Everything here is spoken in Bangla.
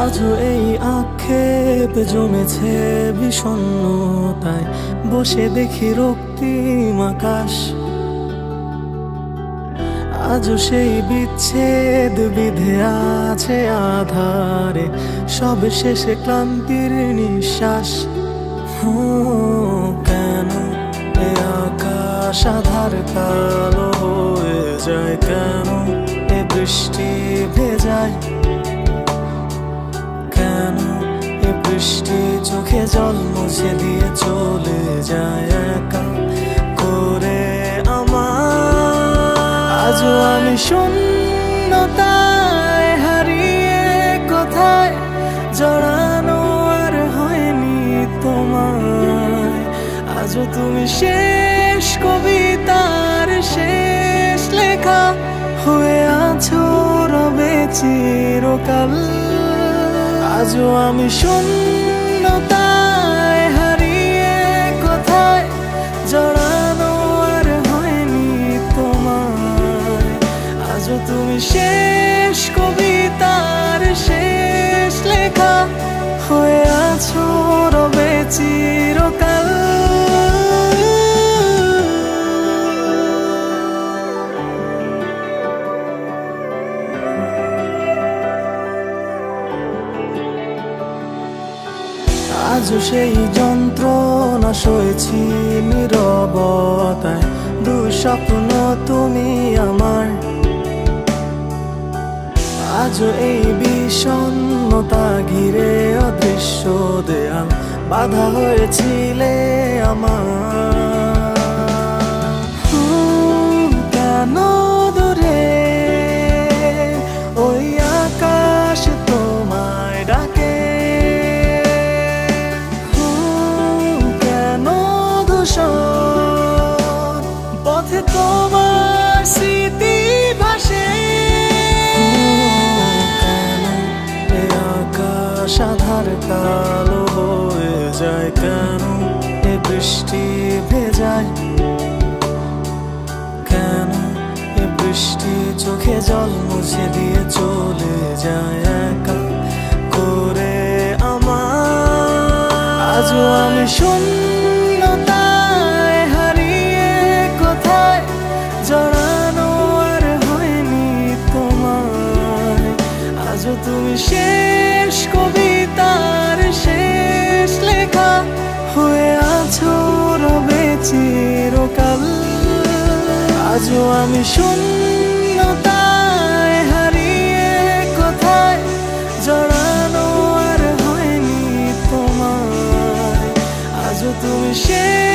আজও এই আক্ষেপ জমেছে বিষণ্ণতায়, বসে দেখি রক্তিম আকাশ। আজও সেই বিচ্ছেদ বিধে আছে আধারে, সব শেষে ক্লান্তির নিঃশ্বাস। কেন এ আকাশ আধার কালো হয়ে যায়, কেন এ বৃষ্টি ভেজায়, কেন এ বৃষ্টি চোখে জল মুছে দিয়ে চলে যায় একা করে আমার। আজও আমি শূন্যতায় হারিয়ে কোথায়, জড়ানো আর হয়নি তোমায়। আজও তুমি শেষ কবিতার শেষ লেখা হয়ে আছো রবে চিরকাল। আজও আমি শূন্যতায় হারিয়ে কোথায়, জড়ানো আর হয়নি তোমায়। আজও তুমি শেষ কবিতার শেষ লেখা হয়ে আছো রবে চিরকাল। আজও সেই যন্ত্রণা সয়েছি নীরবতায়, দুঃস্বপ্ন তুমি আমার। আজও এই বিষণ্ণতা ঘিরে অদৃশ্য দেয়াল, বাধা হয়েছিলে আমার। কেন দূরে ওই আকাশ তোমায় ডাকে, পথে তোমার স্মৃতি ভাসে। কেন এ আকাশ আধার কালো হয়ে যায়, কেন এ বৃষ্টি ভেজায়, কেন এ বৃষ্টি চোখে জল মুছে দিয়ে চলে যায় একা করে আমার। আজও আমি শূন্যতায় হারিয়ে কোথায়, জড়ানো আর হয়নি তোমায়। আজও তুমি শেষ কবিতার শেষ লেখা হয়ে আছো রবে চিরকাল। আজও আমি শূন্যতায় হারিয়ে কোথায়, জড়ানো আর হয়নি তোমায়। আজও তুমি শেষ